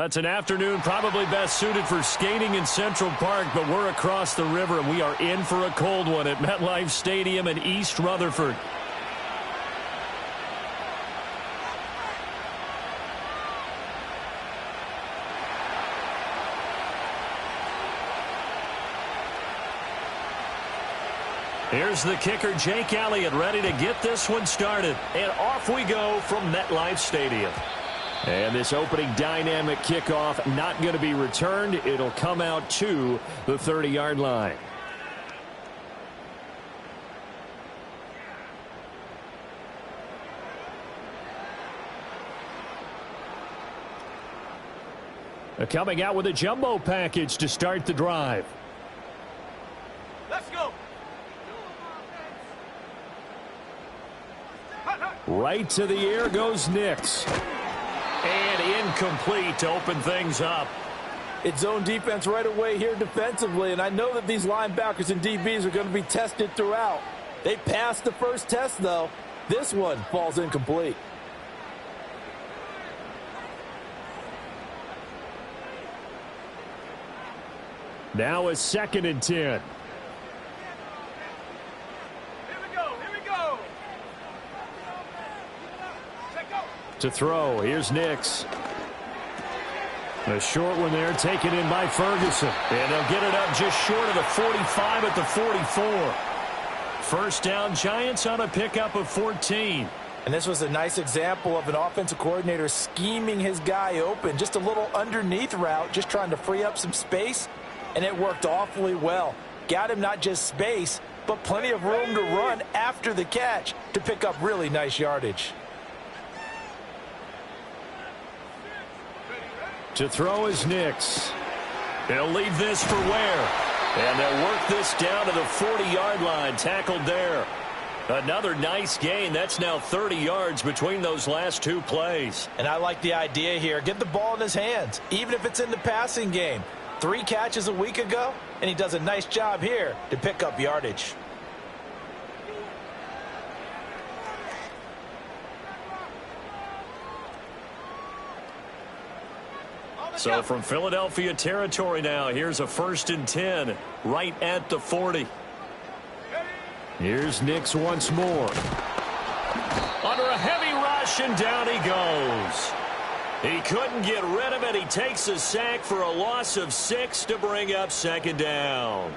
It's an afternoon probably best suited for skating in Central Park, but we're across the river, and we are in for a cold one at MetLife Stadium in East Rutherford. Here's the kicker, Jake Elliott, ready to get this one started. And off we go from MetLife Stadium. And this opening dynamic kickoff not going to be returned. It'll come out to the 30-yard line. Coming out with a jumbo package to start the drive. Let's go. Right to the air goes Nix. And incomplete to open things up. It's zone defense right away here defensively, and I know that these linebackers and DBs are going to be tested throughout. They passed the first test, though. This one falls incomplete. Now a 2nd and 10. To throw, here's Nix. A short one there, taken in by Ferguson. And they'll get it up just short of the 45 at the 44. First down, Giants on a pickup of 14. And this was a nice example of an offensive coordinator scheming his guy open. Just a little underneath route, just trying to free up some space. And it worked awfully well. Got him not just space, but plenty of room to run after the catch to pick up really nice yardage. To throw is Nix. He'll leave this for Ware. And they'll work this down to the 40-yard line. Tackled there. Another nice gain. That's now 30 yards between those last two plays. And I like the idea here. Get the ball in his hands, even if it's in the passing game. 3 catches a week ago, and he does a nice job here to pick up yardage. So from Philadelphia territory now, here's a 1st and 10 right at the 40. Here's Nix once more. Under a heavy rush, and down he goes. He couldn't get rid of it. He takes a sack for a loss of 6 to bring up 2nd down.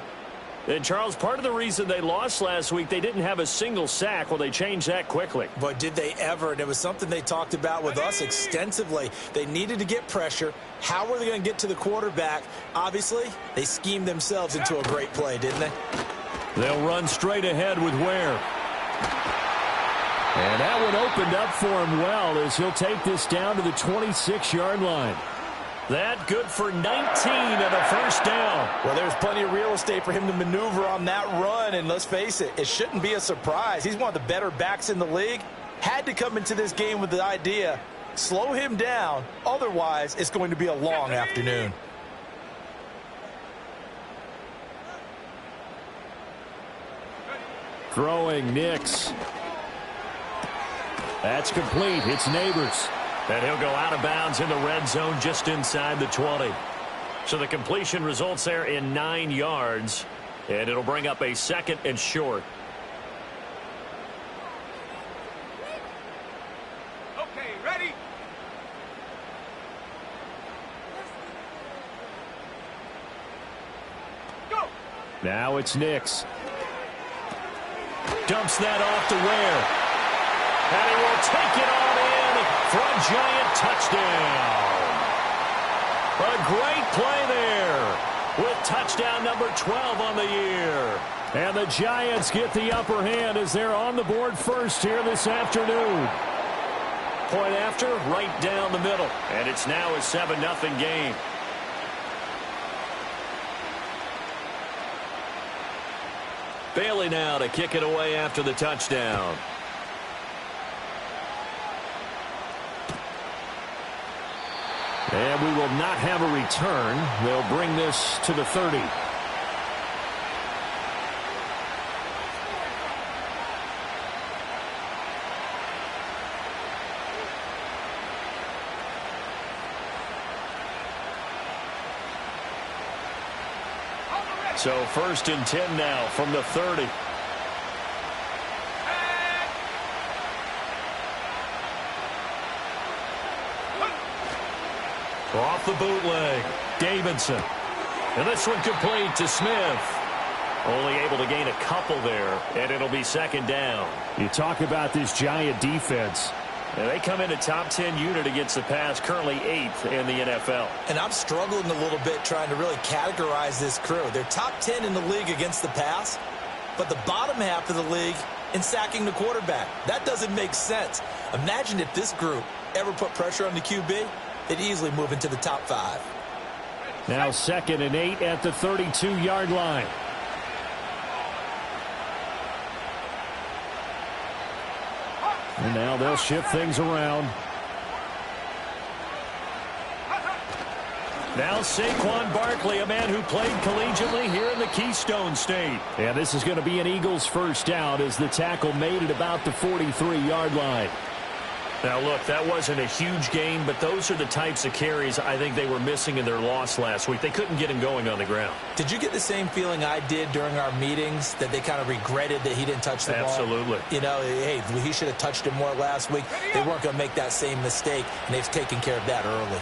And, Charles, part of the reason they lost last week, they didn't have a single sack. Well, they changed that quickly. But did they ever? And it was something they talked about with us extensively. They needed to get pressure. How were they going to get to the quarterback? Obviously, they schemed themselves into a great play, didn't they? They'll run straight ahead with Ware. And that one opened up for him well as he'll take this down to the 26-yard line. That good for 19 and a 1st down. Well, there's plenty of real estate for him to maneuver on that run, and let's face it, it shouldn't be a surprise. He's one of the better backs in the league. Had to come into this game with the idea, slow him down, otherwise it's going to be a long afternoon. Throwing Nix. That's complete. It's Neighbors. And he'll go out of bounds in the red zone just inside the 20. So the completion results there in 9 yards. And it'll bring up a 2nd and short. Okay, ready? Go! Now it's Nix. Dumps that off to Ware. And he will take it on in for a Giant touchdown. A great play there with touchdown number 12 on the year. And the Giants get the upper hand as they're on the board first here this afternoon. Point after, right down the middle. And it's now a 7-0 game. Bailey now to kick it away after the touchdown. And we will not have a return. They'll bring this to the 30. So 1st and 10 now from the 30. Off the bootleg, Davidson. And this one complete to Smith. Only able to gain a couple there, and it'll be 2nd down. You talk about this Giant defense. And they come in a top 10 unit against the pass, currently 8th in the NFL. And I'm struggling a little bit trying to really categorize this crew. They're top 10 in the league against the pass, but the bottom half of the league in sacking the quarterback. That doesn't make sense. Imagine if this group ever put pressure on the QB, they'd easily move into the top 5. Now 2nd and 8 at the 32-yard line. And now they'll shift things around. Now Saquon Barkley, a man who played collegiately here in the Keystone State. And this is going to be an Eagles 1st down as the tackle made it about the 43-yard line. Now, look, that wasn't a huge gain, but those are the types of carries I think they were missing in their loss last week. They couldn't get him going on the ground. Did you get the same feeling I did during our meetings, that they kind of regretted that he didn't touch the ball? Absolutely. You know, hey, he should have touched it more last week. They weren't going to make that same mistake, and they've taken care of that early.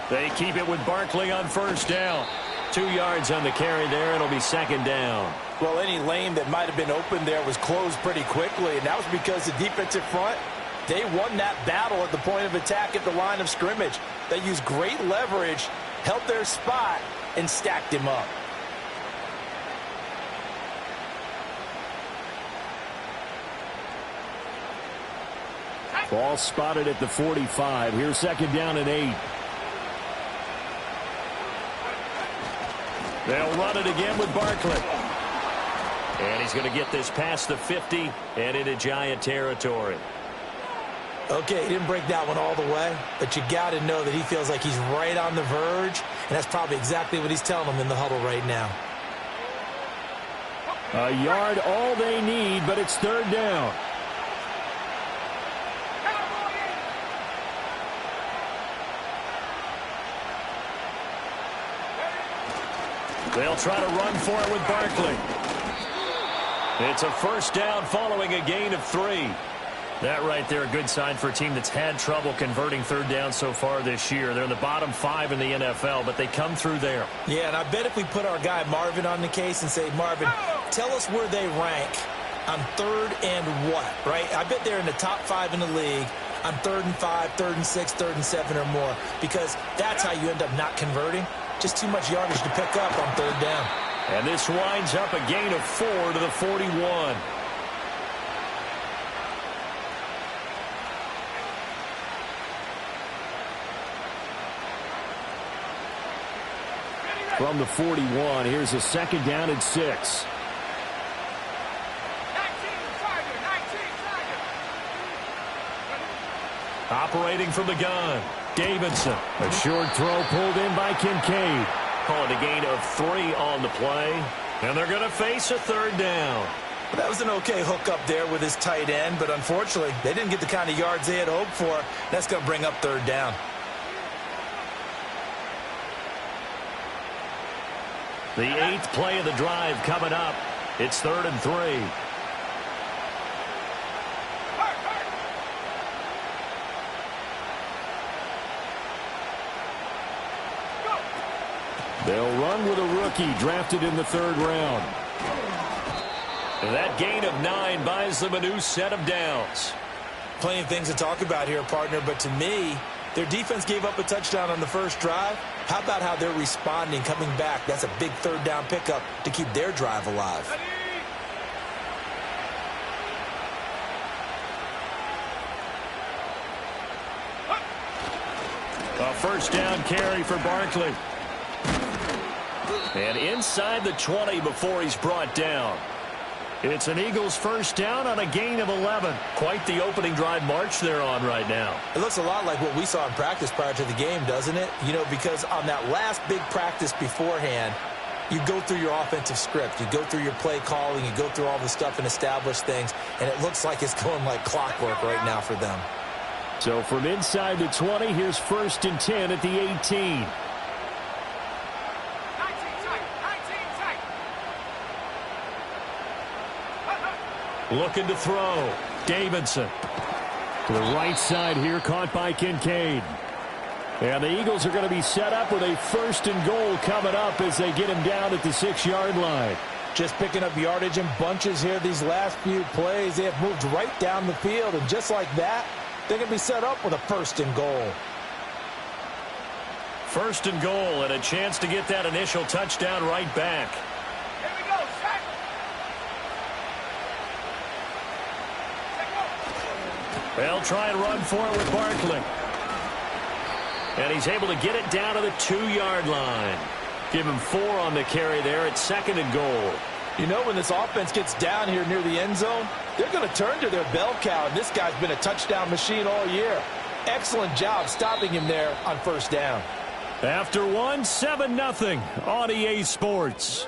They keep it with Barkley on 1st down. 2 yards on the carry there. It'll be 2nd down. Well, any lane that might have been open there was closed pretty quickly, and that was because the defensive front, they won that battle at the point of attack at the line of scrimmage. They used great leverage, held their spot, and stacked him up. Ball spotted at the 45. Here's 2nd down and 8. They'll run it again with Barkley. And he's going to get this past the 50 and into Giant territory. Okay, he didn't break that one all the way, but you got to know that he feels like he's right on the verge, and that's probably exactly what he's telling them in the huddle right now. A yard all they need, but it's 3rd down. They'll try to run for it with Barkley. It's a 1st down following a gain of 3. That right there, a good sign for a team that's had trouble converting 3rd down so far this year. They're in the bottom 5 in the NFL, but they come through there. Yeah, and I bet if we put our guy Marvin on the case and say, Marvin, tell us where they rank on 3rd and what, right? I bet they're in the top 5 in the league on 3rd and 5, 3rd and 6, 3rd and 7 or more, because that's how you end up not converting. Just too much yardage to pick up on 3rd down. And this winds up a gain of 4 to the 41. From the 41, here's a 2nd down and 6. Operating from the gun, Davidson. A short throw pulled in by Kincaid. Call it a gain of 3 on the play. And they're going to face a 3rd down. Well, that was an okay hook up there with his tight end, but unfortunately, they didn't get the kind of yards they had hoped for. That's going to bring up 3rd down. The 8th play of the drive coming up. It's 3rd and 3. They'll run with a rookie drafted in the 3rd round. That gain of 9 buys them a new set of downs. Plenty of things to talk about here, partner, but to me, their defense gave up a touchdown on the first drive. How about how they're responding, coming back? That's a big 3rd down pickup to keep their drive alive. A 1st down carry for Barkley. And inside the 20 before he's brought down. It's an Eagles 1st down on a gain of 11. Quite the opening drive march they're on right now. It looks a lot like what we saw in practice prior to the game, doesn't it? You know, because on that last big practice beforehand, You go through your offensive script. You go through your play calling. You go through all the stuff and establish things. And it looks like it's going like clockwork right now for them. So from inside the 20, here's 1st and 10 at the 18. 19 tight. Looking to throw. Davidson. To the right side here, caught by Kincaid. And the Eagles are going to be set up with a 1st and goal coming up as they get him down at the 6-yard line. Just picking up yardage in bunches here these last few plays. They have moved right down the field, and just like that, they're going to be set up with a 1st and goal. 1st and goal, and a chance to get that initial touchdown right back. Here we go, set. They'll try and run for it with Barkley. And he's able to get it down to the 2-yard line. Give him 4 on the carry there at 2nd and goal. You know, when this offense gets down here near the end zone, they're going to turn to their bell cow, and this guy's been a touchdown machine all year. Excellent job stopping him there on 1st down. After 1, 7-0 on EA Sports.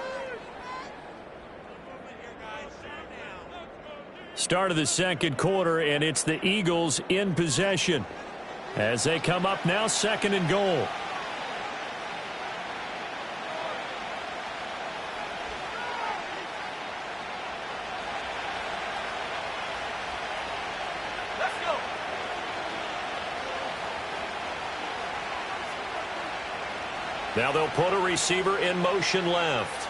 Start of the 2nd quarter, and it's the Eagles in possession as they come up now 2nd and goal. Let's go. Now they'll put a receiver in motion left.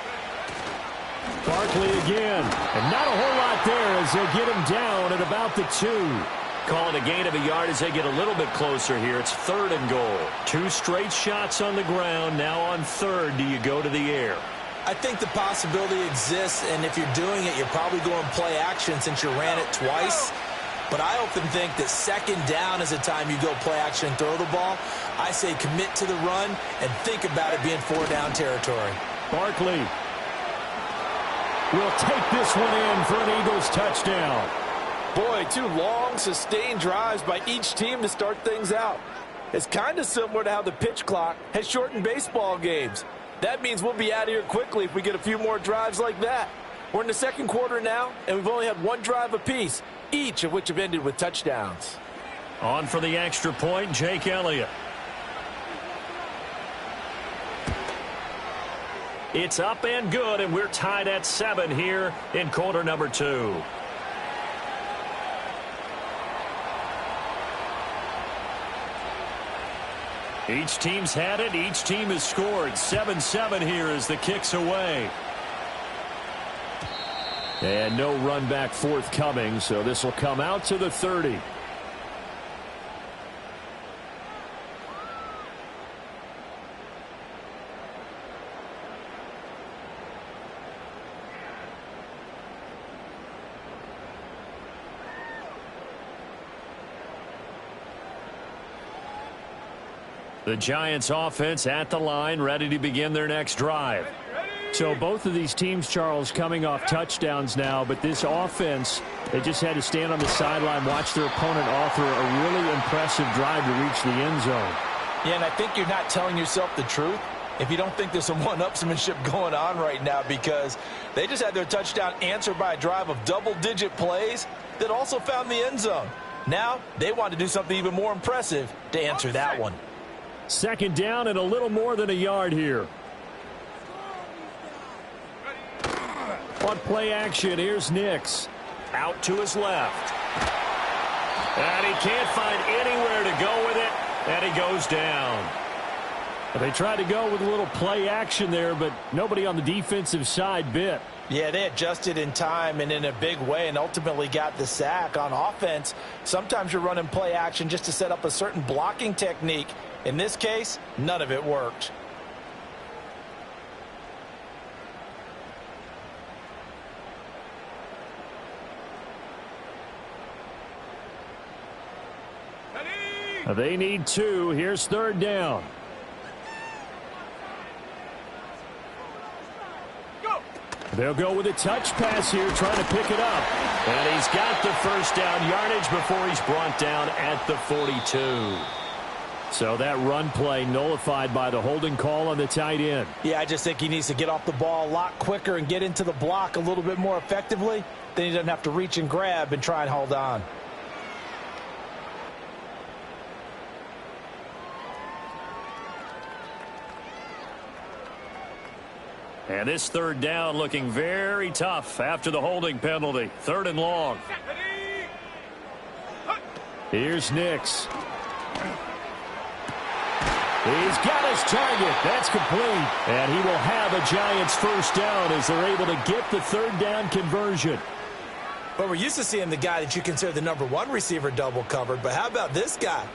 Barkley again. And not a whole lot there as they get him down at about the 2. Calling a gain of a yard as they get a little bit closer here. It's 3rd and goal. 2 straight shots on the ground. Now on 3rd, do you go to the air? I think the possibility exists, and if you're doing it, you're probably going play action since you ran it twice. But I often think that 2nd down is the time you go play action and throw the ball. I say commit to the run and think about it being 4-down territory. Barkley will take this one in for an Eagles touchdown. Boy, 2 long, sustained drives by each team to start things out. It's kind of similar to how the pitch clock has shortened baseball games. That means we'll be out of here quickly if we get a few more drives like that. We're in the 2nd quarter now, and we've only had 1 drive apiece, each of which have ended with touchdowns. On for the extra point, Jake Elliott. It's up and good, and we're tied at 7 here in quarter number 2. Each team's had it. Each team has scored. 7-7 here as the kick's away. And no run back forthcoming, so this will come out to the 30. The Giants offense at the line, ready to begin their next drive. So both of these teams, Charles, coming off touchdowns now, but this offense, they just had to stand on the sideline, watch their opponent author a really impressive drive to reach the end zone. Yeah, and I think you're not telling yourself the truth if you don't think there's some one-upsmanship going on right now, because they just had their touchdown answered by a drive of double-digit plays that also found the end zone. Now they want to do something even more impressive to answer that one. 2nd down and a little more than a yard here. On play action, here's Nix. Out to his left. And he can't find anywhere to go with it, and he goes down. They tried to go with a little play action there, but nobody on the defensive side bit. Yeah, they adjusted in time and in a big way and ultimately got the sack. On offense, sometimes you're running play action just to set up a certain blocking technique. In this case, none of it worked. They need 2. Here's 3rd down. They'll go with a touch pass here, trying to pick it up. And he's got the 1st down yardage before he's brought down at the 42. So that run play nullified by the holding call on the tight end. Yeah, I just think he needs to get off the ball a lot quicker and get into the block a little bit more effectively. Then he doesn't have to reach and grab and try and hold on. And this third down looking very tough after the holding penalty. 3rd and long. Here's Nix. He's got his target. That's complete. And he will have a Giants first down as they're able to get the 3rd down conversion. But we're used to seeing the guy that you consider the #1 receiver double covered. But how about this guy?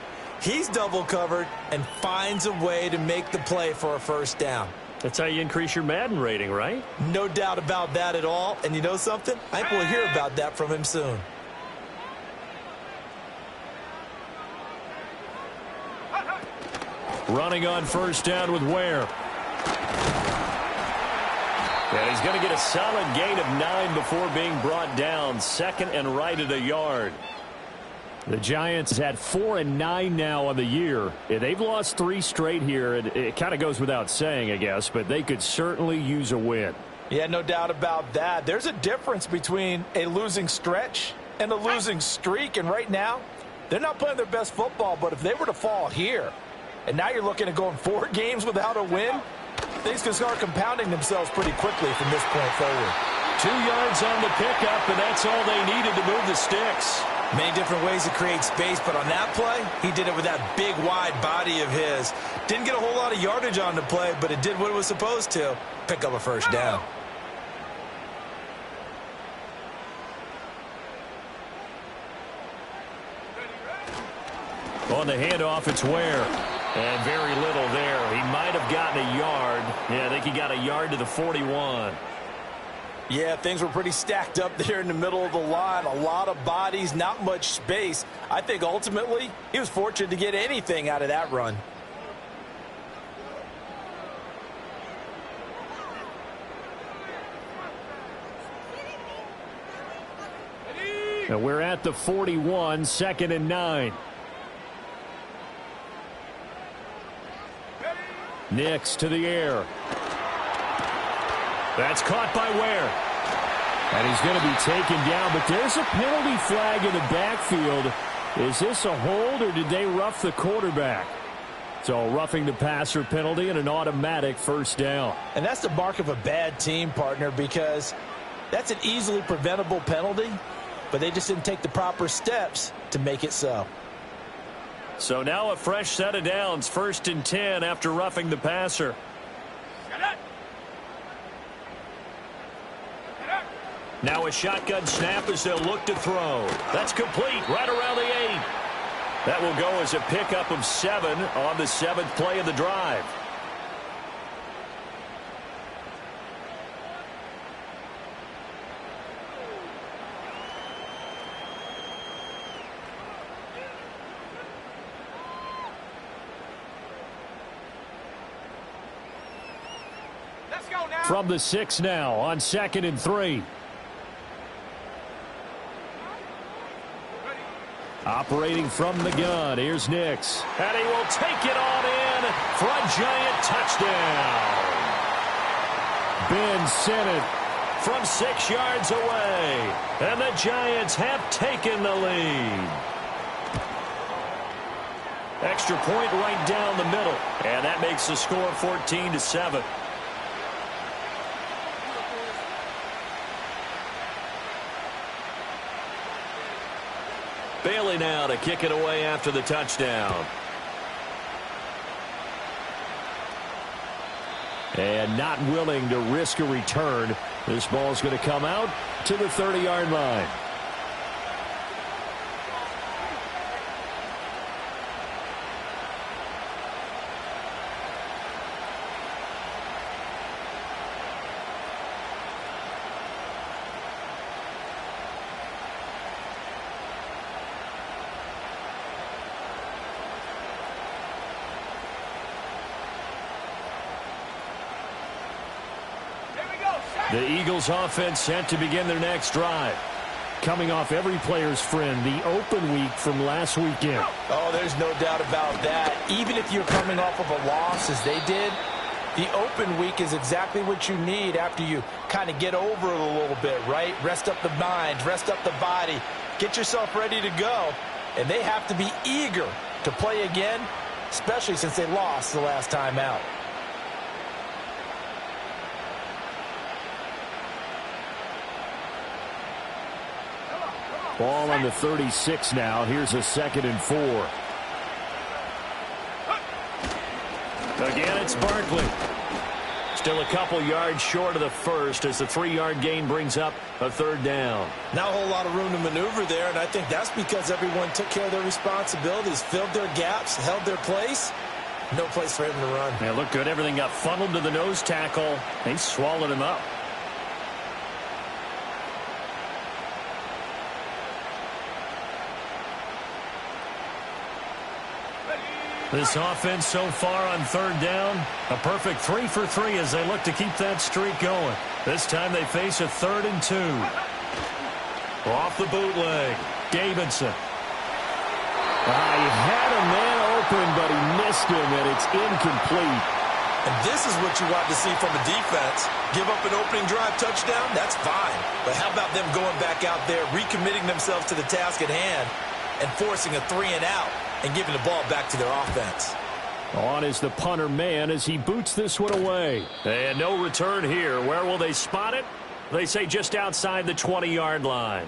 He's double covered and finds a way to make the play for a first down. That's how you increase your Madden rating, right? No doubt about that at all. And you know something? I think we'll hear about that from him soon. Running on first down with Ware. And he's going to get a solid gain of 9 before being brought down. 2nd and right at a yard. The Giants had 4 and 9 now on the year. They've lost 3 straight here. It kind of goes without saying, I guess, but they could certainly use a win. Yeah, no doubt about that. There's a difference between a losing stretch and a losing streak. And right now, they're not playing their best football. But if they were to fall here, and now you're looking at going 4 games without a win, things can start compounding themselves pretty quickly from this point forward. 2 yards on the pickup, and that's all they needed to move the sticks. Many different ways to create space, but on that play, he did it with that big, wide body of his. Didn't get a whole lot of yardage on the play, but it did what it was supposed to. Pick up a first down. On the handoff, it's Ware. And very little there. He might have gotten a yard. Yeah, I think he got a yard to the 41. Yeah, things were pretty stacked up there in the middle of the line. A lot of bodies, not much space. I think ultimately he was fortunate to get anything out of that run. And we're at the 41, 2nd and 9. Nix to the air. That's caught by Ware. And he's going to be taken down, but there's a penalty flag in the backfield. Is this a hold, or did they rough the quarterback? So roughing the passer penalty and an automatic first down. And that's the mark of a bad team, partner, because that's an easily preventable penalty, but they just didn't take the proper steps to make it so. So now a fresh set of downs, 1st and 10 after roughing the passer. Now a shotgun snap as they'll look to throw. That's complete right around the 8. That will go as a pickup of 7 on the 7th play of the drive. Let's go now. From the 6 now on 2nd and 3. Operating from the gun, here's Nix. And he will take it on in for a Giant touchdown. Ben sent it from 6 yards away. And the Giants have taken the lead. Extra point right down the middle. And that makes the score 14-7. Bailey now to kick it away after the touchdown. And not willing to risk a return. This ball is going to come out to the 30-yard line. The Eagles offense set to begin their next drive. coming off every player's friend, the open week from last weekend. Oh, there's no doubt about that. Even if you're coming off of a loss as they did, the open week is exactly what you need after you kind of get over it a little bit, right? Rest up the mind, rest up the body, get yourself ready to go. And they have to be eager to play again, especially since they lost the last time out. Ball on the 36 now. Here's a 2nd and 4. Again, it's Barkley. Still a couple yards short of the first as the 3-yard gain brings up a 3rd down. Not a whole lot of room to maneuver there, and I think that's because everyone took care of their responsibilities, filled their gaps, held their place. No place for him to run. Yeah, looked good. Everything got funneled to the nose tackle. They swallowed him up. This offense so far on 3rd down, a perfect 3 for 3 as they look to keep that streak going. This time they face a 3rd and 2. Off the bootleg, Davidson. He had a man open, but he missed him, and it's incomplete. And this is what you want to see from a defense. Give up an opening drive touchdown, that's fine. But how about them going back out there, recommitting themselves to the task at hand, and forcing a 3 and out, and giving the ball back to their offense. On is the punter man as he boots this one away. And no return here. Where will they spot it? They say just outside the 20-yard line.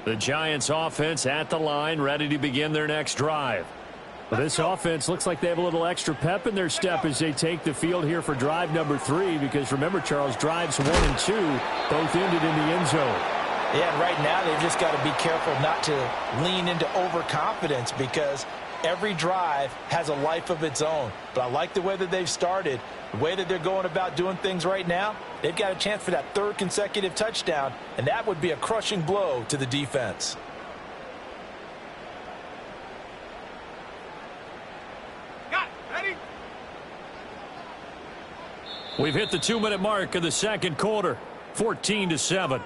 The Giants offense at the line, ready to begin their next drive. Well, this offense looks like they have a little extra pep in their step as they take the field here for drive number 3, because remember, Charles, drives 1 and 2 both ended in the end zone. Yeah, and right now they've just got to be careful not to lean into overconfidence, because every drive has a life of its own. But I like the way that they've started, the way that they're going about doing things right now. They've got a chance for that 3rd consecutive touchdown, and that would be a crushing blow to the defense. Got it. Ready? We've hit the 2-minute mark of the 2nd quarter, 14-7.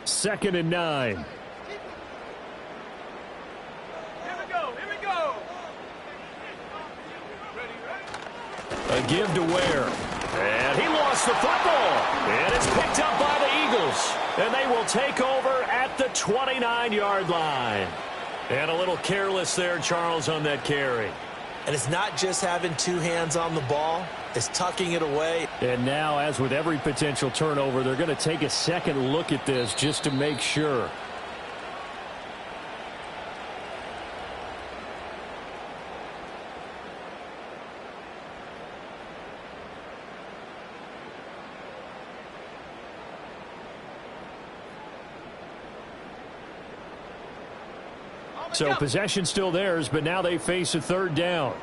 Second and 9. Here we go. Here we go. Ready. A give to Ware. And he lost the football. And it's picked up by the Eagles. And they will take over at the 29-yard line. And a little careless there, Charles, on that carry. And it's not just having 2 hands on the ball. It's tucking it away. And now, as with every potential turnover, they're going to take a second look at this just to make sure. So possession still theirs, but now they face a 3rd down.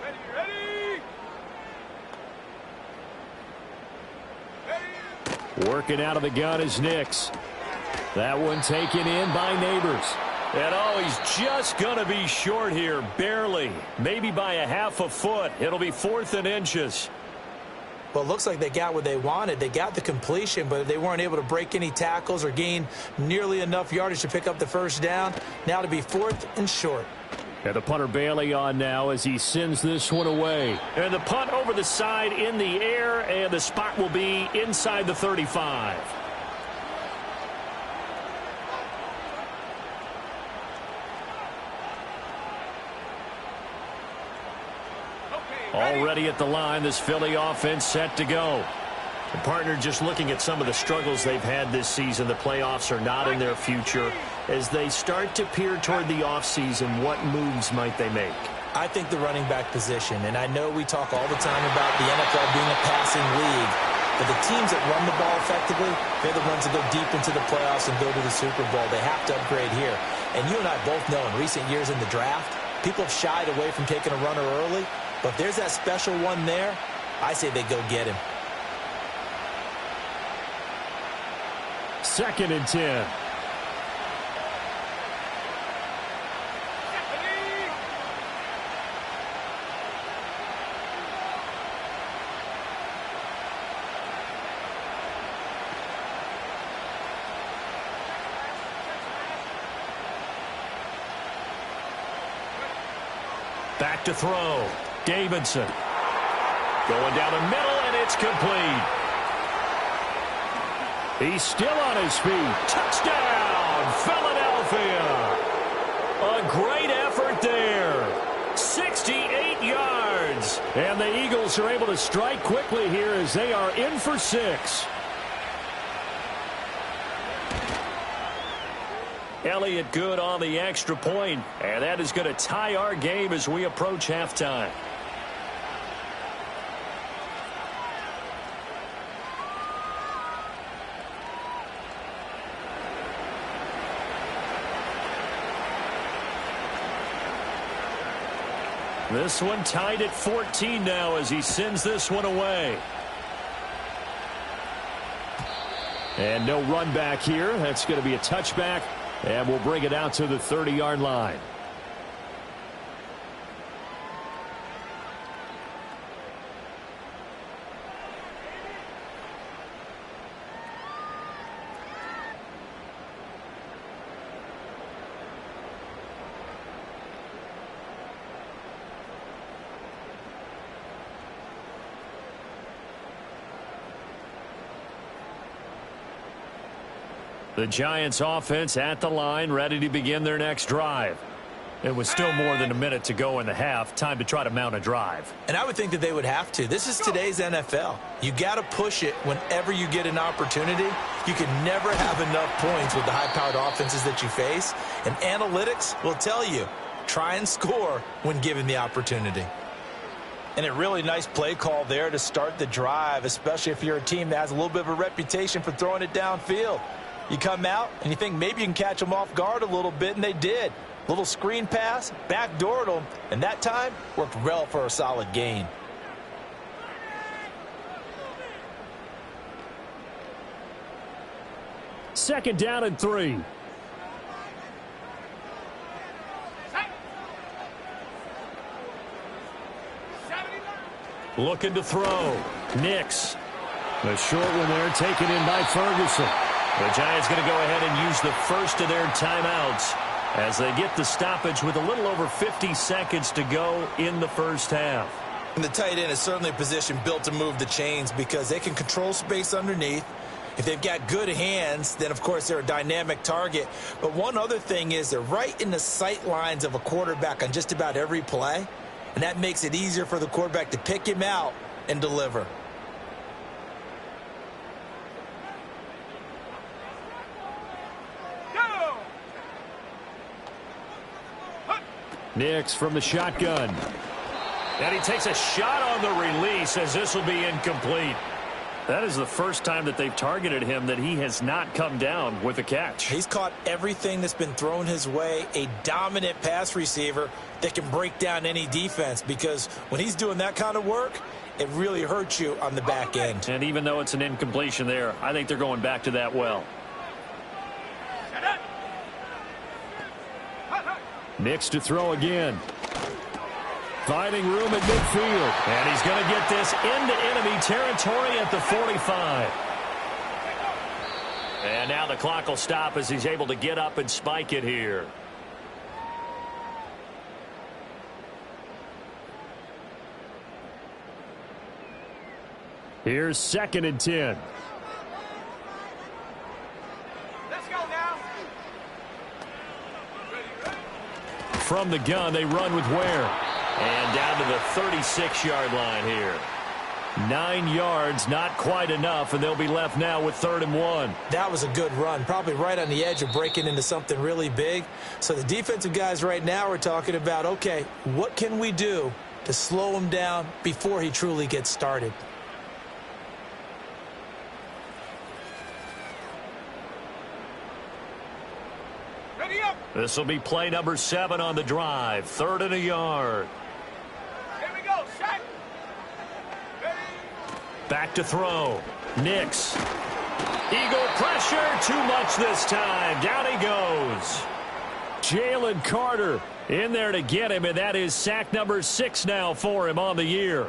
Working out of the gun is Nix. That one taken in by Neighbors. And oh, he's just going to be short here, barely. Maybe by a half a foot. It'll be 4th and inches. Well, it looks like they got what they wanted. They got the completion, but they weren't able to break any tackles or gain nearly enough yardage to pick up the 1st down. Now to be 4th and short. And the punter Bailey on now as he sends this one away. And the punt over the side in the air, and the spot will be inside the 35. Already at the line, this Philly offense set to go. The partner just looking at some of the struggles they've had this season. The playoffs are not in their future. As they start to peer toward the offseason, what moves might they make? I think the running back position, and I know we talk all the time about the NFL being a passing league, But the teams that run the ball effectively, they're the ones that go deep into the playoffs and go to the Super Bowl. They have to upgrade here. And you and I both know in recent years in the draft, people have shied away from taking a runner early. But if there's that special one there, I say they go get him. 2nd and 10. Back to throw. Davidson. Going down the middle, and it's complete. He's still on his feet. Touchdown, Philadelphia. A great effort there. 68 yards. And the Eagles are able to strike quickly here as they are in for 6. Elliott good on the extra point, and that is going to tie our game as we approach halftime. This one tied at 14 now as he sends this one away. And no run back here. That's going to be a touchback. And we'll bring it out to the 30-yard line. The Giants offense at the line, ready to begin their next drive. It was still more than a minute to go in the half. Time to try to mount a drive. And I would think that they would have to. This is today's NFL. You got to push it whenever you get an opportunity. You can never have enough points with the high-powered offenses that you face. And analytics will tell you, try and score when given the opportunity. And a really nice play call there to start the drive, especially if you're a team that has a little bit of a reputation for throwing it downfield. You come out and you think maybe you can catch them off guard a little bit, and they did. Little screen pass, backdoored them, and that time worked well for a solid gain. Second down and 3. Looking to throw. Nix. The short one there taken in by Ferguson. The Giants going to go ahead and use the first of their timeouts as they get the stoppage with a little over 50 seconds to go in the first half. And the tight end is certainly a position built to move the chains because they can control space underneath. If they've got good hands, then, of course, they're a dynamic target. But one other thing is they're right in the sight lines of a quarterback on just about every play, and that makes it easier for the quarterback to pick him out and deliver. Nix from the shotgun. And he takes a shot on the release as this will be incomplete. That is the first time that they've targeted him that he has not come down with a catch. He's caught everything that's been thrown his way, a dominant pass receiver that can break down any defense, because when he's doing that kind of work, it really hurts you on the back end. And even though it's an incompletion there, I think they're going back to that well. Nix to throw again. Finding room at midfield. And he's going to get this into enemy territory at the 45. And now the clock will stop as he's able to get up and spike it here. Here's 2nd and 10. From the gun, they run with Ware. And down to the 36-yard line here. 9 yards, not quite enough, and they'll be left now with 3rd and 1. That was a good run, probably right on the edge of breaking into something really big. So the defensive guys right now are talking about, okay, what can we do to slow him down before he truly gets started? This will be play number 7 on the drive. 3rd and a yard. Here we go, Shaq. Ready? Back to throw. Nix. Eagle pressure. Too much this time. Down he goes. Jalen Carter in there to get him, and that is sack number 6 now for him on the year.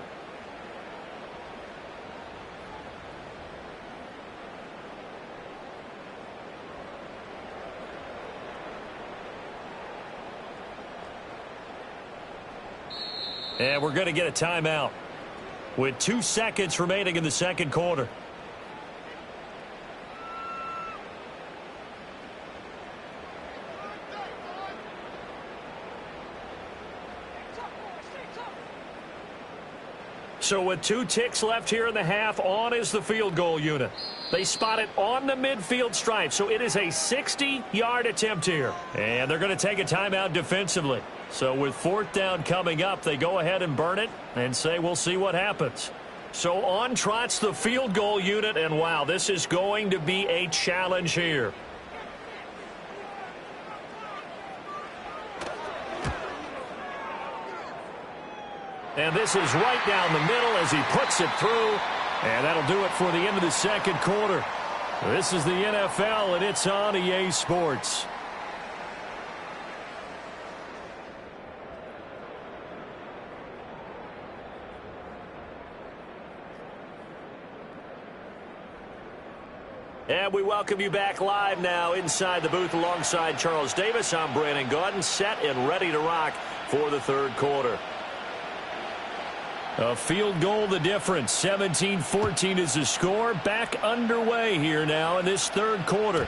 And we're going to get a timeout with 2 seconds remaining in the second quarter. So with 2 ticks left here in the half, on is the field goal unit. They spot it on the midfield stripe, so it is a 60-yard attempt here. And they're going to take a timeout defensively. So with 4th down coming up, they go ahead and burn it and say we'll see what happens. So on trots the field goal unit, and wow, this is going to be a challenge here. And this is right down the middle as he puts it through. And that'll do it for the end of the second quarter. This is the NFL, and it's on EA Sports. And we welcome you back live now inside the booth alongside Charles Davis. I'm Brandon Gaudin, set and ready to rock for the third quarter. A field goal the difference. 17-14 is the score. Back underway here now in this third quarter.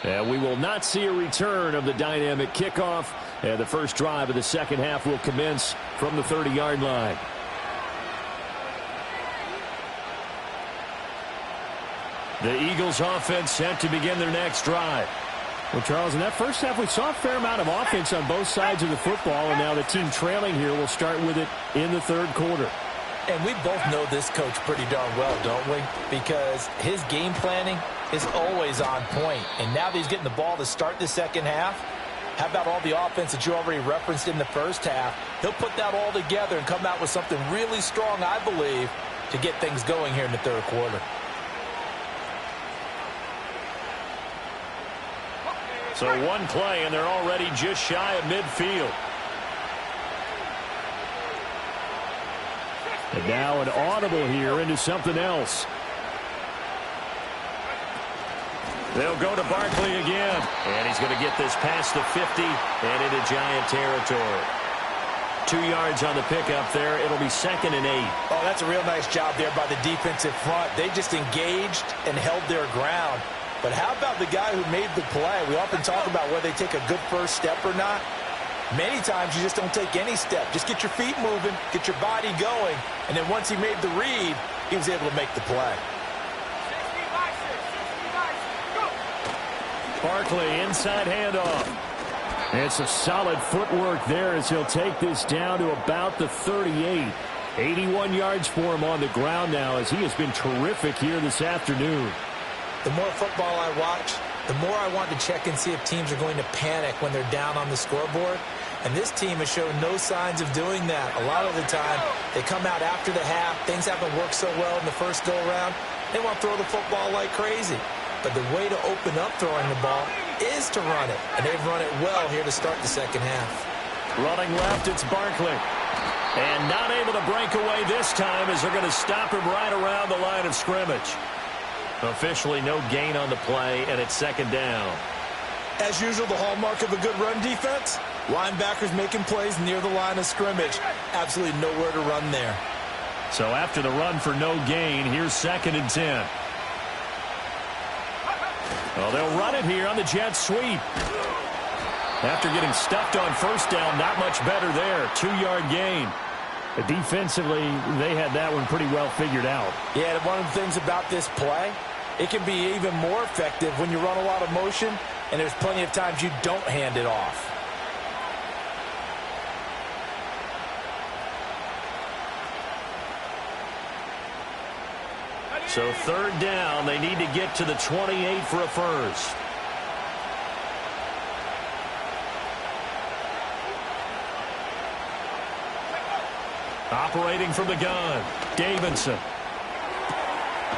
And we will not see a return of the dynamic kickoff. And the first drive of the second half will commence from the 30-yard line. The Eagles offense set to begin their next drive. Well, Charles, in that first half, we saw a fair amount of offense on both sides of the football, and now the team trailing here will start with it in the third quarter. And we both know this coach pretty darn well, don't we? Because his game planning is always on point. And now that he's getting the ball to start the second half, how about all the offense that you already referenced in the first half? He'll put that all together and come out with something really strong, I believe, to get things going here in the third quarter. So one play, and they're already just shy of midfield. And now an audible here into something else. They'll go to Barkley again. And he's going to get this past the 50 and into Giant territory. 2 yards on the pickup there. It'll be 2nd and 8. Oh, that's a real nice job there by the defensive front. They just engaged and held their ground. But how about the guy who made the play? We often talk about whether they take a good first step or not. Many times you just don't take any step. Just get your feet moving, get your body going, and then once he made the read, he was able to make the play. Barkley, inside handoff. It's a solid footwork there as he'll take this down to about the 38. 81 yards for him on the ground now as he has been terrific here this afternoon. The more football I watch, the more I want to check and see if teams are going to panic when they're down on the scoreboard. And this team has shown no signs of doing that. A lot of the time, they come out after the half. Things haven't worked so well in the first go-around. They want to throw the football like crazy. But the way to open up throwing the ball is to run it. And they've run it well here to start the second half. Running left, it's Barkley. And not able to break away this time as they're going to stop him right around the line of scrimmage. Officially no gain on the play, and it's 2nd down. As usual, the hallmark of a good run defense, linebackers making plays near the line of scrimmage. Absolutely nowhere to run there. So after the run for no gain, here's 2nd and 10. Well, they'll run it here on the jet sweep. After getting stuffed on first down, not much better there. 2-yard gain. But defensively, they had that one pretty well figured out. Yeah, and one of the things about this play, it can be even more effective when you run a lot of motion, and there's plenty of times you don't hand it off. So 3rd down, they need to get to the 28 for a first. Operating from the gun, Davidson.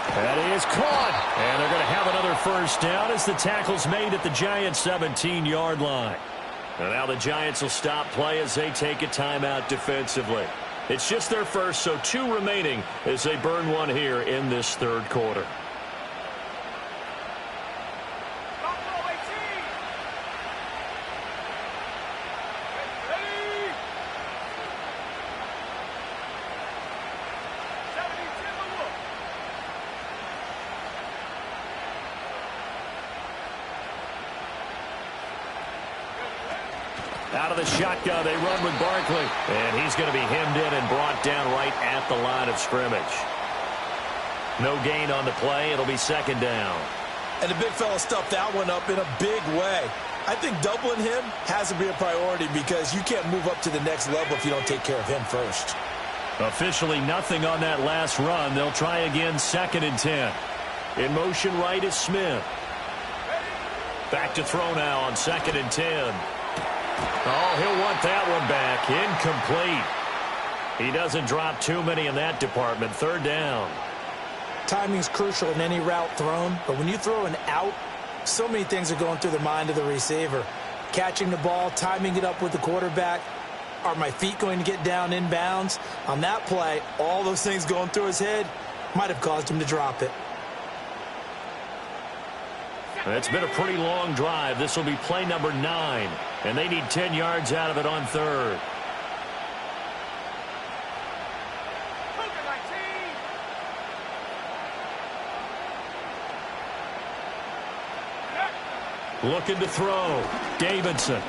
That is caught. And they're going to have another first down as the tackle's made at the Giants' 17-yard line. And now the Giants will stop play as they take a timeout defensively. It's just their first, so 2 remaining as they burn one here in this third quarter. Out of the shotgun, they run with Barkley. And he's going to be hemmed in and brought down right at the line of scrimmage. No gain on the play. It'll be second down. And the big fella stuffed that one up in a big way. I think doubling him has to be a priority because you can't move up to the next level if you don't take care of him first. Officially nothing on that last run. They'll try again, 2nd and 10. In motion right is Smith. Back to throw now on 2nd and 10. Oh, he'll want that one back. Incomplete. He doesn't drop too many in that department. 3rd down. Timing's crucial in any route thrown, but when you throw an out, so many things are going through the mind of the receiver. Catching the ball, timing it up with the quarterback. Are my feet going to get down inbounds? On that play, all those things going through his head might have caused him to drop it. It's been a pretty long drive. This will be play number 9, and they need 10 yards out of it on 3rd. Looking to throw. Davidson.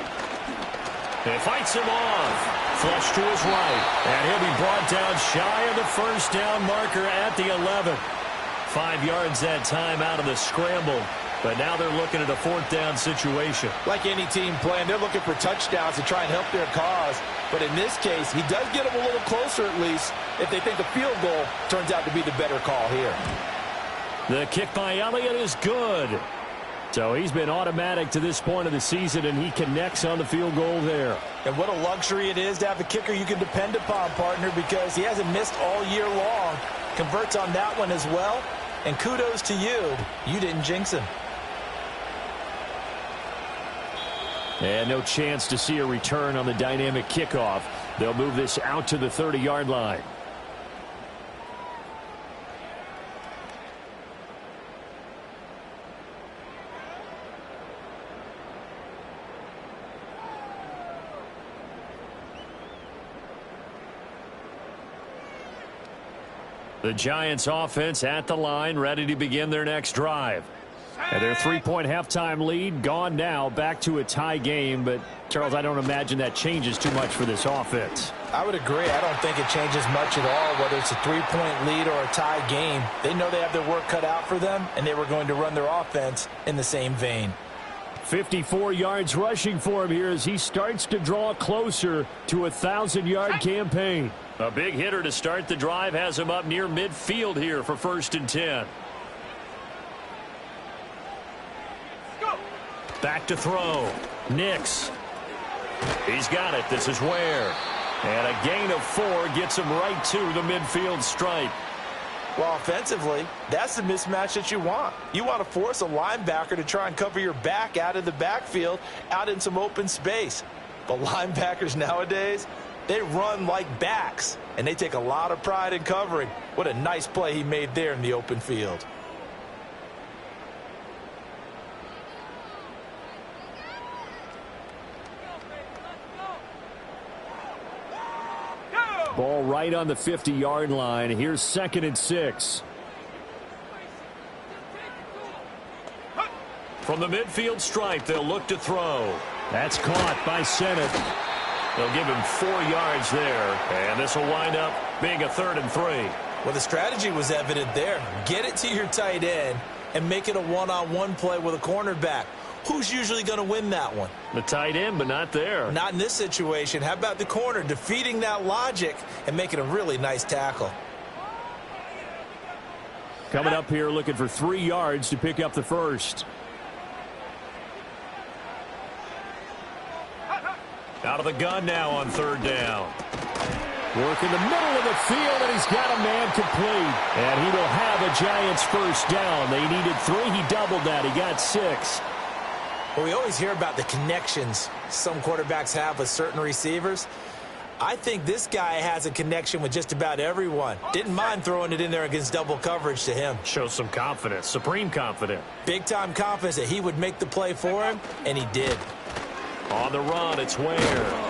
And fights him off. Flush to his right. And he'll be brought down shy of the first down marker at the 11. 5 yards that time out of the scramble. But now they're looking at a 4th down situation. Like any team playing, they're looking for touchdowns to try and help their cause. But in this case, he does get them a little closer at least if they think a field goal turns out to be the better call here. The kick by Elliott is good. So he's been automatic to this point of the season, and he connects on the field goal there. And what a luxury it is to have a kicker you can depend upon, partner, because he hasn't missed all year long. Converts on that one as well. And kudos to you. You didn't jinx him. And no chance to see a return on the dynamic kickoff. They'll move this out to the 30-yard line. The Giants offense at the line, ready to begin their next drive. And their 3-point halftime lead gone now, back to a tie game. But, Charles, I don't imagine that changes too much for this offense. I would agree. I don't think it changes much at all, whether it's a 3-point lead or a tie game. They know they have their work cut out for them, and they were going to run their offense in the same vein. 54 yards rushing for him here as he starts to draw closer to a 1,000-yard campaign. A big hitter to start the drive has him up near midfield here for 1st and 10. Back to throw. Nix. He's got it. This is Ware. And a gain of 4 gets him right to the midfield stripe. Well, offensively, that's the mismatch that you want. You want to force a linebacker to try and cover your back out of the backfield, out in some open space. But linebackers nowadays, they run like backs, and they take a lot of pride in covering. What a nice play he made there in the open field. Ball right on the 50-yard line. Here's 2nd and 6. From the midfield stripe, they'll look to throw. That's caught by Sennett. They'll give him 4 yards there, and this will wind up being a 3rd and 3. Well, the strategy was evident there. Get it to your tight end and make it a one-on-one play with a cornerback. Who's usually going to win that one? The tight end, but not there. Not in this situation. How about the corner defeating that logic and making a really nice tackle? Coming up here looking for 3 yards to pick up the first. Out of the gun now on 3rd down. Work in the middle of the field, and he's got a man complete. And he will have a Giants first down. They needed 3. He doubled that. He got 6. Well, we always hear about the connections some quarterbacks have with certain receivers. I think this guy has a connection with just about everyone. Didn't mind throwing it in there against double coverage to him. Shows some confidence, supreme confidence. Big-time confidence that he would make the play for him, and he did. On the run, it's Ware.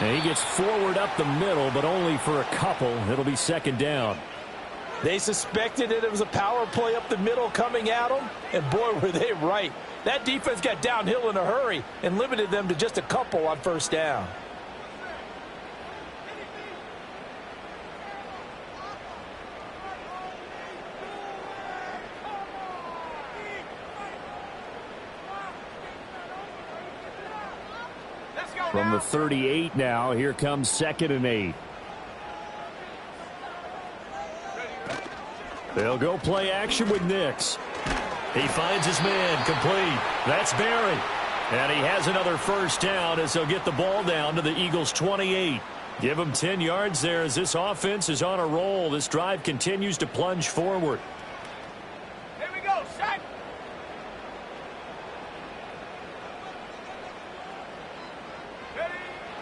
And he gets forward up the middle, but only for a couple. It'll be second down. They suspected that it was a power play up the middle coming at them, and boy, were they right. That defense got downhill in a hurry and limited them to just a couple on first down. From the 38 now, here comes 2nd and 8. They'll go play action with Nix. He finds his man complete. That's Barry. And he has another first down as they'll get the ball down to the Eagles' 28. Give him 10 yards there as this offense is on a roll. This drive continues to plunge forward. Here we go, Shaq.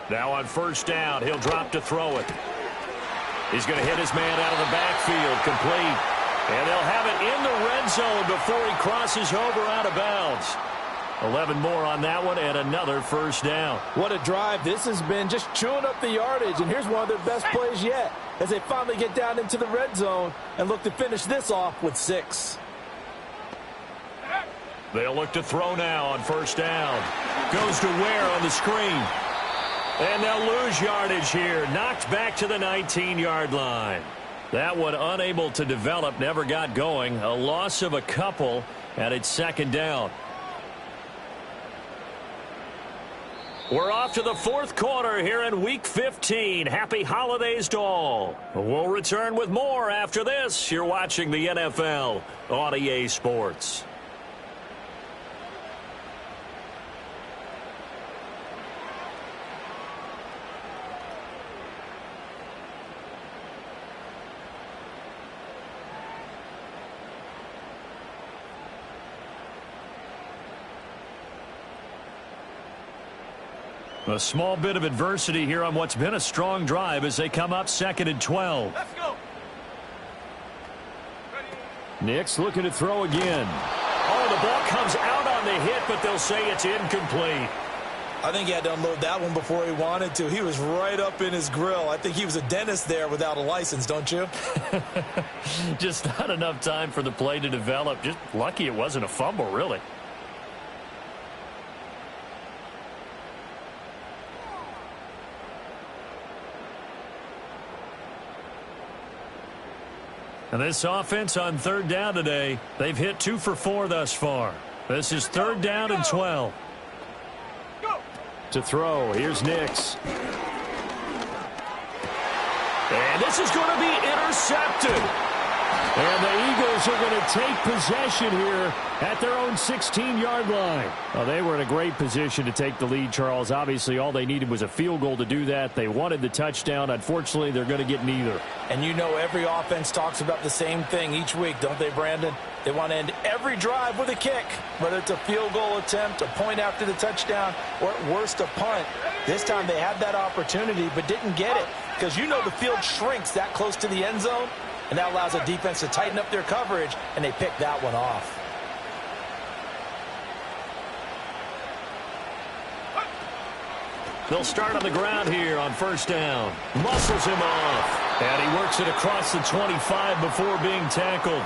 Now on first down, he'll drop to throw it. He's going to hit his man out of the backfield, complete. And they'll have it in the red zone before he crosses over out of bounds. 11 more on that one and another first down. What a drive. This has been just chewing up the yardage, and here's one of their best plays yet as they finally get down into the red zone and look to finish this off with 6. They'll look to throw now on first down. Goes to Ware on the screen. And they'll lose yardage here. Knocked back to the 19-yard line. That one unable to develop, never got going. A loss of a couple, and it's second down. We're off to the fourth quarter here in Week 15. Happy holidays to all. We'll return with more after this. You're watching the NFL on EA Sports. A small bit of adversity here on what's been a strong drive as they come up 2nd and 12. Let's go. Nix looking to throw again. Oh, the ball comes out on the hit, but they'll say it's incomplete. I think he had to unload that one before he wanted to. He was right up in his grill. I think he was a dentist there without a license, don't you? Just not enough time for the play to develop. Just lucky it wasn't a fumble, really. And this offense on third down today, they've hit 2 for 4 thus far. This is third down and 12. Go. To throw, here's Nix. And this is going to be intercepted. And the Eagles are going to take possession here at their own 16-yard line. Well, they were in a great position to take the lead, Charles. Obviously, all they needed was a field goal to do that. They wanted the touchdown. Unfortunately, they're going to get neither. And you know every offense talks about the same thing each week, don't they, Brandon? They want to end every drive with a kick, whether it's a field goal attempt, a point after the touchdown, or at worst a punt. This time they had that opportunity but didn't get it because you know the field shrinks that close to the end zone, and that allows a defense to tighten up their coverage, and they pick that one off. They'll start on the ground here on first down. Muscles him off. And he works it across the 25 before being tackled.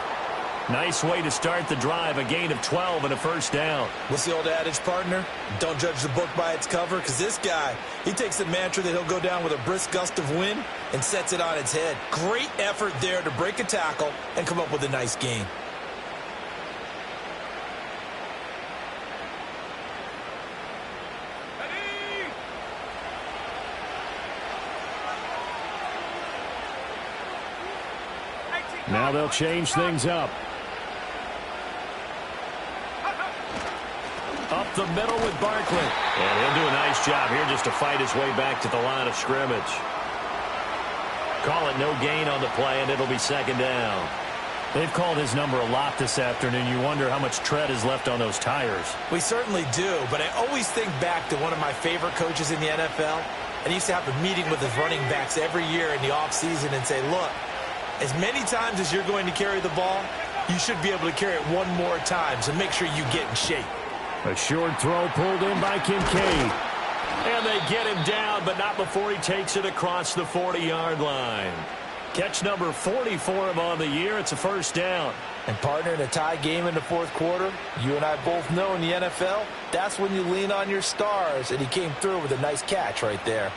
Nice way to start the drive. A gain of 12 and a first down. What's the old adage, partner? Don't judge the book by its cover, because this guy, he takes the mantra that he'll go down with a brisk gust of wind and sets it on its head. Great effort there to break a tackle and come up with a nice gain. Now they'll change things up. Up the middle with Barkley. And he'll do a nice job here just to fight his way back to the line of scrimmage. Call it no gain on the play, and it'll be second down. They've called his number a lot this afternoon. You wonder how much tread is left on those tires. We certainly do, but I always think back to one of my favorite coaches in the NFL. And he used to have a meeting with his running backs every year in the offseason and say, look, as many times as you're going to carry the ball, you should be able to carry it one more time, so make sure you get in shape. A short throw pulled in by Kincaid. And they get him down, but not before he takes it across the 40-yard line. Catch number 40 for him on the year. It's a first down. And, partner, in a tie game in the fourth quarter, you and I both know in the NFL, that's when you lean on your stars. And he came through with a nice catch right there.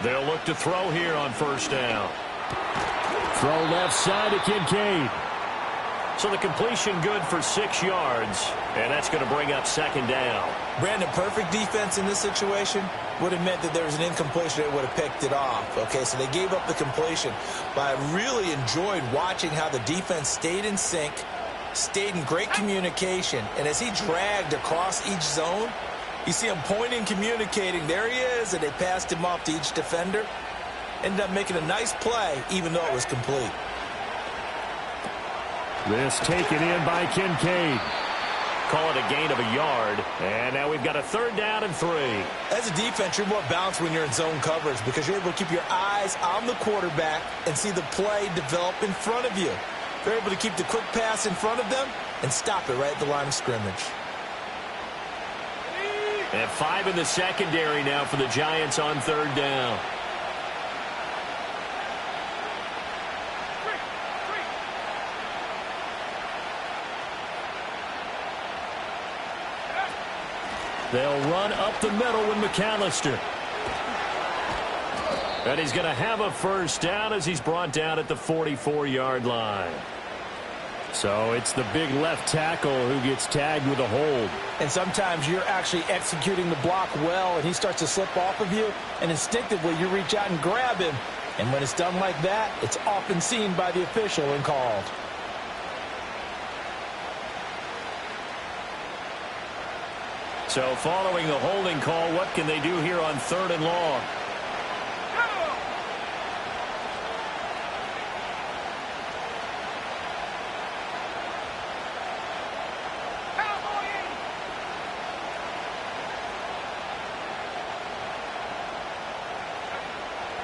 They'll look to throw here on first down. Throw left side to Kincaid. So the completion good for 6 yards, and that's going to bring up second down. Brandon, perfect defense in this situation would have meant that there was an incompletion that would have picked it off. Okay, so they gave up the completion, but I really enjoyed watching how the defense stayed in sync, stayed in great communication, and as he dragged across each zone, you see him pointing, communicating. There he is, and they passed him off to each defender. Ended up making a nice play, even though it was complete. This taken in by Kincaid. Call it a gain of a yard. And now we've got a third down and 3. As a defense, you're more balanced when you're in zone coverage because you're able to keep your eyes on the quarterback and see the play develop in front of you. They're able to keep the quick pass in front of them and stop it right at the line of scrimmage. And 5 in the secondary now for the Giants on third down. They'll run up the middle with McAllister. And he's going to have a first down as he's brought down at the 44-yard line. So it's the big left tackle who gets tagged with a hold. And sometimes you're actually executing the block well, and he starts to slip off of you, and instinctively you reach out and grab him. And when it's done like that, it's often seen by the official and called. So following the holding call, what can they do here on third and long?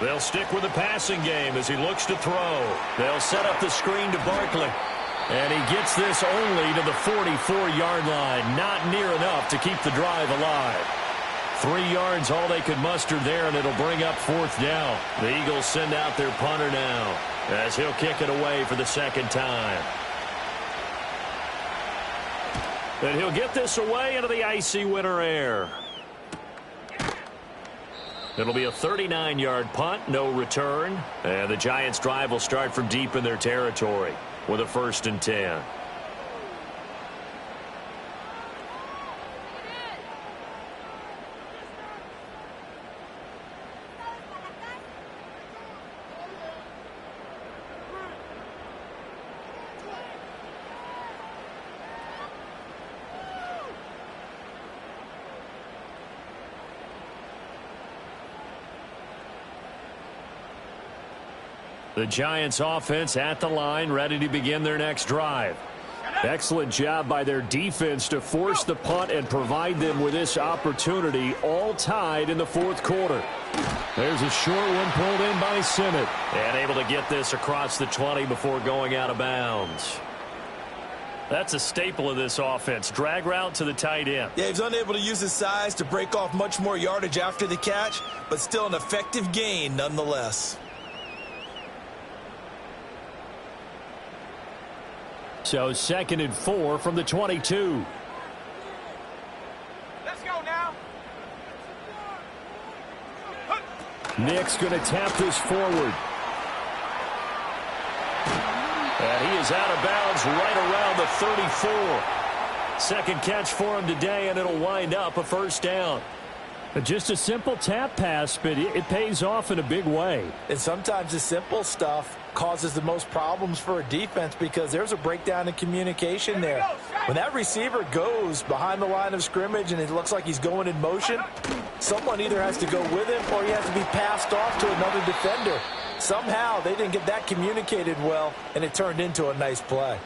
They'll stick with the passing game as he looks to throw. They'll set up the screen to Barkley. And he gets this only to the 44-yard line. Not near enough to keep the drive alive. 3 yards all they could muster there, and it'll bring up fourth down. The Eagles send out their punter now as he'll kick it away for the second time. And he'll get this away into the icy winter air. It'll be a 39-yard punt, no return. And the Giants' drive will start from deep in their territory with a 1st and 10. The Giants offense at the line, ready to begin their next drive. Excellent job by their defense to force the punt and provide them with this opportunity, all tied in the fourth quarter. There's a short one pulled in by Simmett. And able to get this across the 20 before going out of bounds. That's a staple of this offense. Drag route to the tight end. Yeah, he's unable to use his size to break off much more yardage after the catch, but still an effective gain nonetheless. So 2nd and 4 from the 22. Let's go now. Nick's going to tap this forward. And he is out of bounds right around the 34. Second catch for him today, and it'll wind up a first down. Just a simple tap pass, but it pays off in a big way. And sometimes the simple stuff causes the most problems for a defense because there's a breakdown in communication there. When that receiver goes behind the line of scrimmage and it looks like he's going in motion, someone either has to go with him or he has to be passed off to another defender. Somehow they didn't get that communicated well, and it turned into a nice play.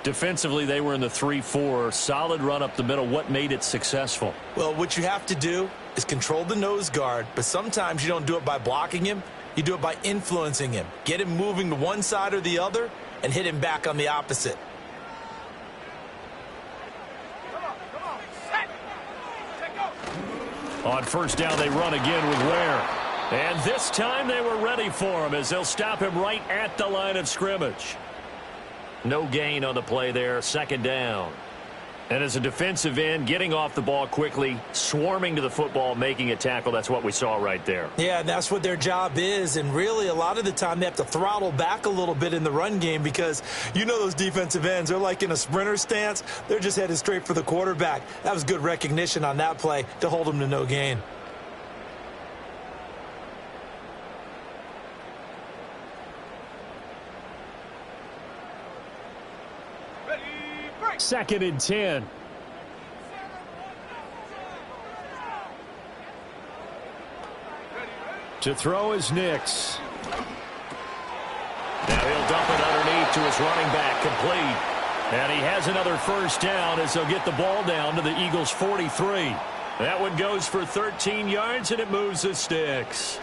Defensively, they were in the 3-4. Solid run up the middle. What made it successful? Well, what you have to do is control the nose guard, but sometimes you don't do it by blocking him. You do it by influencing him. Get him moving to one side or the other and hit him back on the opposite. Come on, set. Set, go. On first down, they run again with Ware. And this time they were ready for him as they'll stop him right at the line of scrimmage. No gain on the play there, second down. And as a defensive end, getting off the ball quickly, swarming to the football, making a tackle, that's what we saw right there. Yeah, and that's what their job is, and really a lot of the time they have to throttle back a little bit in the run game because you know those defensive ends, they're like in a sprinter stance. They're just headed straight for the quarterback. That was good recognition on that play to hold them to no gain. Second and 10. To throw is Nix. Now he'll dump it underneath to his running back, complete. And he has another first down as they'll get the ball down to the Eagles' 43. That one goes for 13 yards, and it moves the sticks.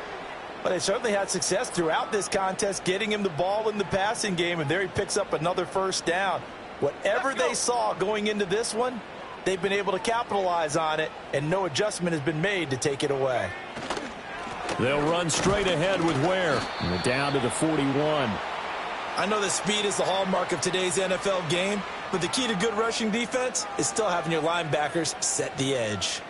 But they certainly had success throughout this contest getting him the ball in the passing game, and there he picks up another first down. Whatever they saw going into this one, they've been able to capitalize on it, and no adjustment has been made to take it away. They'll run straight ahead with Ware. And they're down to the 41. I know that speed is the hallmark of today's NFL game, but the key to good rushing defense is still having your linebackers set the edge.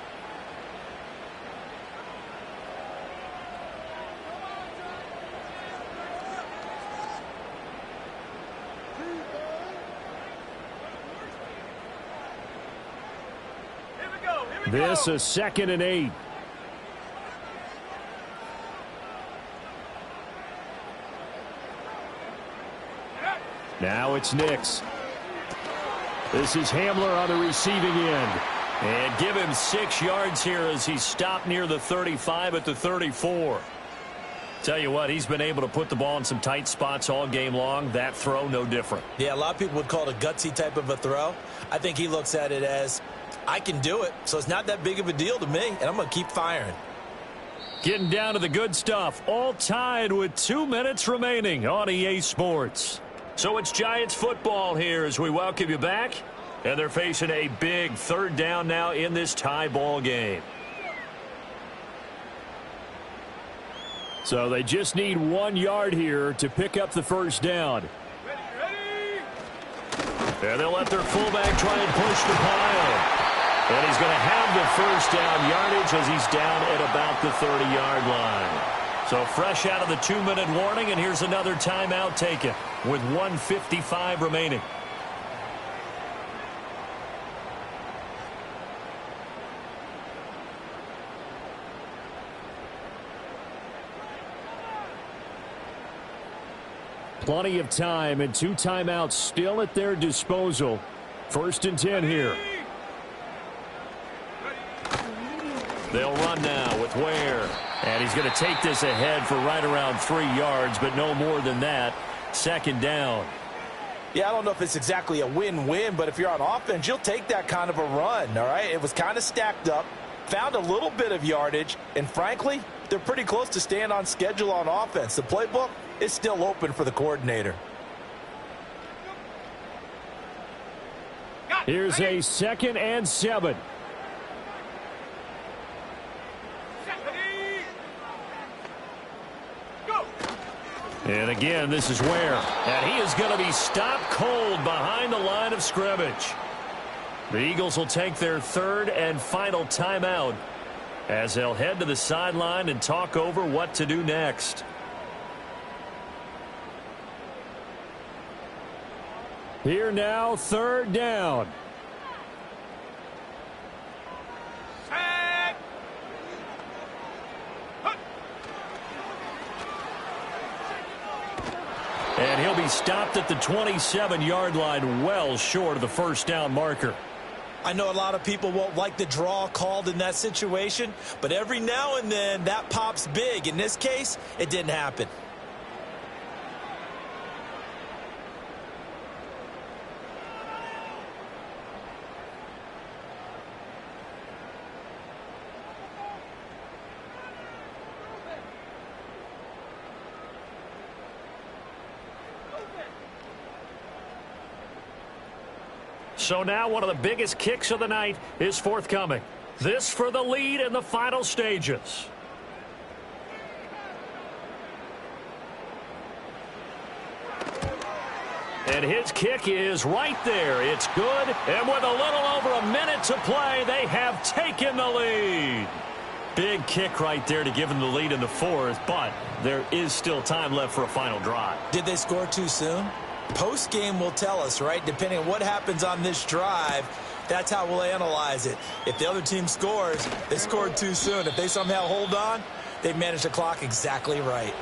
This is 2nd and 8. Now it's Nix. This is Hamler on the receiving end. And give him 6 yards here as he stopped near the 35 at the 34. Tell you what, he's been able to put the ball in some tight spots all game long. That throw, no different. Yeah, a lot of people would call it a gutsy type of a throw. I think he looks at it as, I can do it, so it's not that big of a deal to me, and I'm going to keep firing. Getting down to the good stuff, all tied with 2 minutes remaining on EA Sports. So it's Giants football here as we welcome you back, and they're facing a big third down now in this tie ball game. So they just need 1 yard here to pick up the first down. Ready. And they'll let their fullback try and push the pile. And he's going to have the first down yardage as he's down at about the 30-yard line. So fresh out of the 2-minute warning, and here's another timeout taken with 1:55 remaining. Plenty of time and 2 timeouts still at their disposal. 1st and 10 here. They'll run now with Ware. And he's going to take this ahead for right around 3 yards, but no more than that. 2nd down. Yeah, I don't know if it's exactly a win-win, but if you're on offense, you'll take that kind of a run, all right? It was kind of stacked up, found a little bit of yardage, and frankly, they're pretty close to staying on schedule on offense. The playbook is still open for the coordinator. Here's a 2nd and 7. And again, this is Ware. And he is going to be stopped cold behind the line of scrimmage. The Eagles will take their 3rd and final timeout as they'll head to the sideline and talk over what to do next. Here now, 3rd down. Set. stopped at the 27-yard line, well short of the first down marker. I know a lot of people won't like the draw called in that situation, but every now and then that pops big. In this case, it didn't happen. So now one of the biggest kicks of the night is forthcoming. This for the lead in the final stages. And his kick is right there. It's good. And with a little over a minute to play, they have taken the lead. Big kick right there to give them the lead in the fourth, but there is still time left for a final drive. Did they score too soon? Post-game will tell us, right? Depending on what happens on this drive, that's how we'll analyze it. If the other team scores, they scored too soon. If they somehow hold on, they managed the clock exactly right.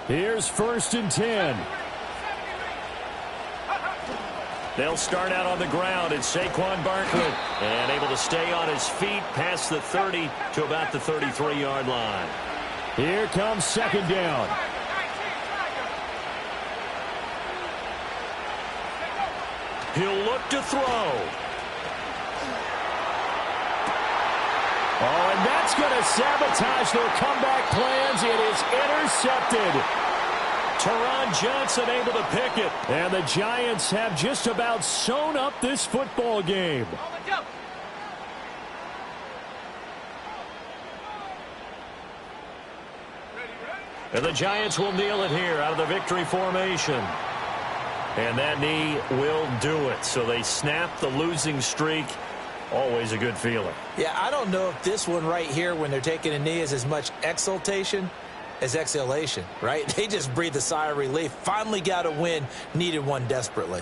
Here's 1st and 10. They'll start out on the ground. It's Saquon Barkley. And able to stay on his feet past the 30 to about the 33-yard line. Here comes 2nd down. He'll look to throw. Oh, and that's going to sabotage their comeback plans. It is intercepted. Teron Johnson able to pick it. And the Giants have just about sewn up this football game. And the Giants will kneel it here out of the victory formation. And that knee will do it. So they snap the losing streak. Always a good feeling. Yeah, I don't know if this one right here when they're taking a knee is as much exultation as exhalation, right? They just breathe a sigh of relief. Finally got a win, needed one desperately.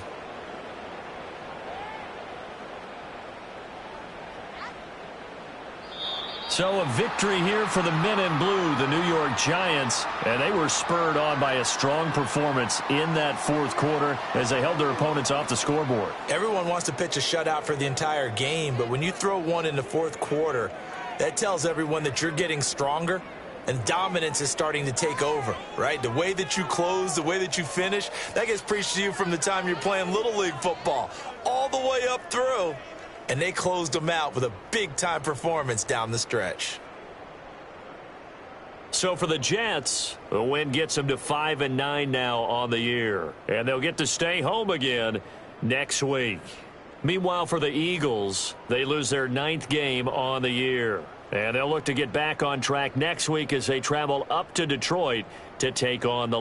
So a victory here for the men in blue, the New York Giants, and they were spurred on by a strong performance in that fourth quarter as they held their opponents off the scoreboard. Everyone wants to pitch a shutout for the entire game, but when you throw one in the fourth quarter, that tells everyone that you're getting stronger and dominance is starting to take over, right? The way that you close, the way that you finish, that gets preached to you from the time you're playing Little League football all the way up through. And they closed them out with a big-time performance down the stretch. So for the Jets, the win gets them to 5-9 now on the year. And they'll get to stay home again next week. Meanwhile, for the Eagles, they lose their 9th game on the year. And they'll look to get back on track next week as they travel up to Detroit to take on the